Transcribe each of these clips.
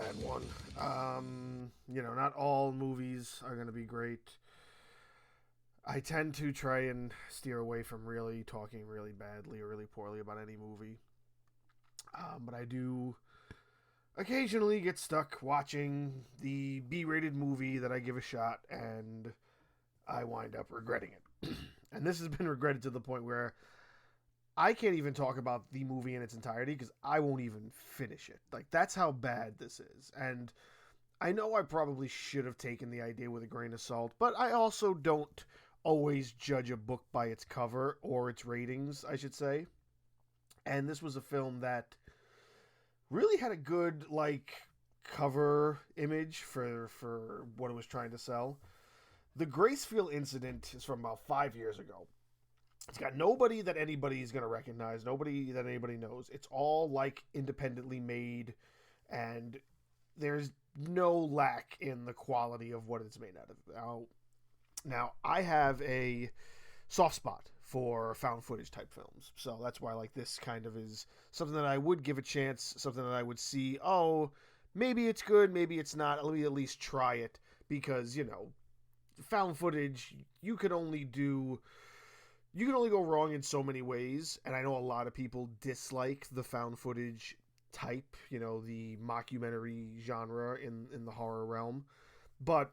bad one. Not all movies are going to be great. I tend to try and steer away from really talking really badly or really poorly about any movie. But I do occasionally get stuck watching the B rated movie that I give a shot and I wind up regretting it. And this has been regretted to the point where I can't even talk about the movie in its entirety because I won't even finish it. Like, that's how bad this is. And I know I probably should have taken the idea with a grain of salt, but I also don't always judge a book by its cover or its ratings, I should say. And this was a film that really had a good, cover image for what it was trying to sell. The Gracefield incident is from about 5 years ago. It's got nobody that anybody's going to recognize, nobody that anybody knows. It's all independently made, and there's no lack in the quality of what it's made out of. Now I have a soft spot for found footage type films, so that's why this kind of is something that I would give a chance, something that I would see. Oh, maybe it's good, maybe it's not. Let me at least try it because found footage you can only go wrong in so many ways, and I know a lot of people dislike the found footage type, the mockumentary genre in the horror realm, but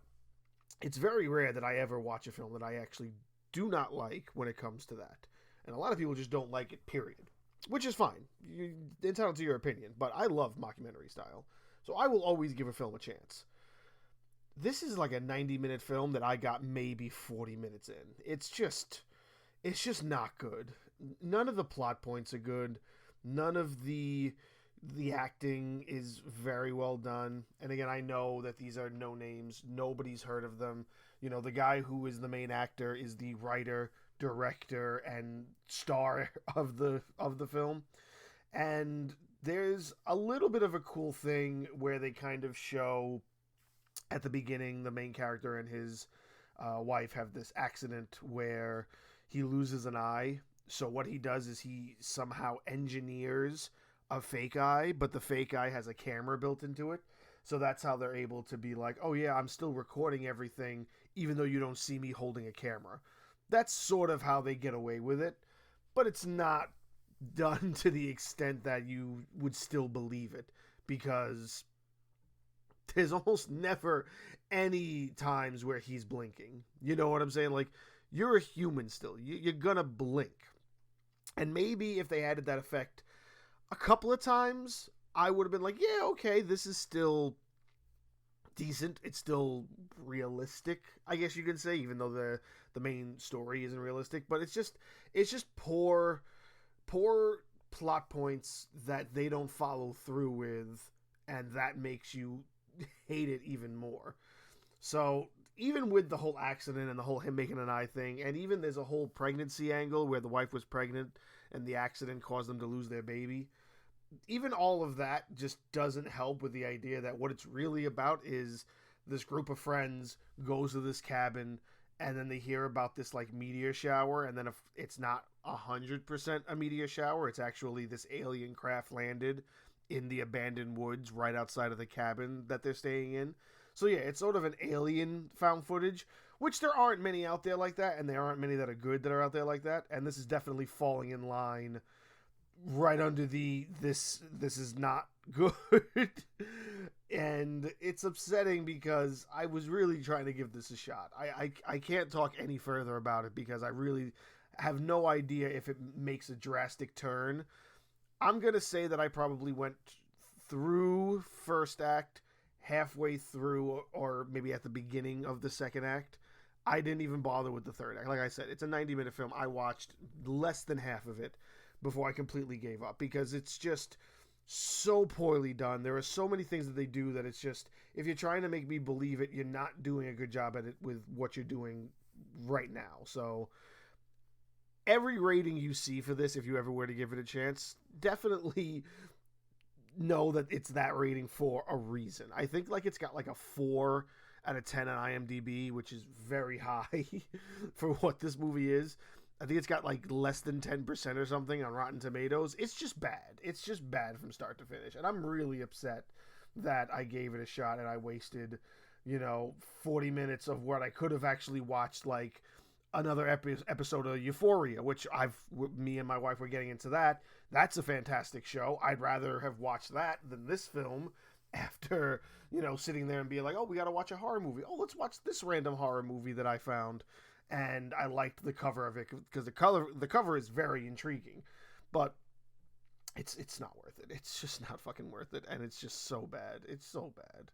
it's very rare that I ever watch a film that I actually do not like when it comes to that. And a lot of people just don't like it, period. Which is fine. You're entitled to your opinion, but I love mockumentary style. So I will always give a film a chance. This is like a 90-minute film that I got maybe 40 minutes in. It's just not good. None of the plot points are good. None of the acting is very well done. And again, I know that these are no names. Nobody's heard of them. The guy who is the main actor is the writer, director, and star of the film. And there's a little bit of a cool thing where they kind of show at the beginning the main character and his wife have this accident where he loses an eye. So what he does is he somehow engineers a fake eye, but the fake eye has a camera built into it. So that's how they're able to be like, oh yeah, I'm still recording everything, even though you don't see me holding a camera. That's sort of how they get away with it, but it's not done to the extent that you would still believe it, because there's almost never any times where he's blinking. You know what I'm saying? You're a human still. You're gonna blink. And maybe if they added that effect a couple of times, I would have been like, yeah, okay, this is still decent. It's still realistic, I guess you could say, even though the main story isn't realistic. But it's just poor plot points that they don't follow through with, and that makes you hate it even more. So even with the whole accident and the whole him making an eye thing, and even there's a whole pregnancy angle where the wife was pregnant and the accident caused them to lose their baby, even all of that just doesn't help with the idea that what it's really about is this group of friends goes to this cabin and then they hear about this meteor shower, and then if it's not 100% a meteor shower, it's actually this alien craft landed in the abandoned woods right outside of the cabin that they're staying in. So yeah, it's sort of an alien found footage, which there aren't many out there like that, and there aren't many that are good that are out there like that, and this is definitely falling in line right under this is not good. And it's upsetting because I was really trying to give this a shot. I can't talk any further about it because I really have no idea if it makes a drastic turn. I'm going to say that I probably went through first act, halfway through, or maybe at the beginning of the second act. I didn't even bother with the third act. Like I said, it's a 90-minute film. I watched less than half of it before I completely gave up because it's just so poorly done. There are so many things that they do that it's just, if you're trying to make me believe it, you're not doing a good job at it with what you're doing right now. So every rating you see for this, if you ever were to give it a chance, definitely know that it's that rating for a reason. I think it's got a 4 out of 10 on IMDb, which is very high for what this movie is. I think it's got less than 10% or something on Rotten Tomatoes. It's just bad. It's just bad from start to finish. And I'm really upset that I gave it a shot and I wasted, 40 minutes of what I could have actually watched, like another episode of Euphoria, which me and my wife were getting into that. That's a fantastic show. I'd rather have watched that than this film after, sitting there and being like, oh, we got to watch a horror movie. Oh, let's watch this random horror movie that I found. And I liked the cover of it because the cover is very intriguing. But it's not worth it. It's just not fucking worth it, and it's just so bad. It's so bad.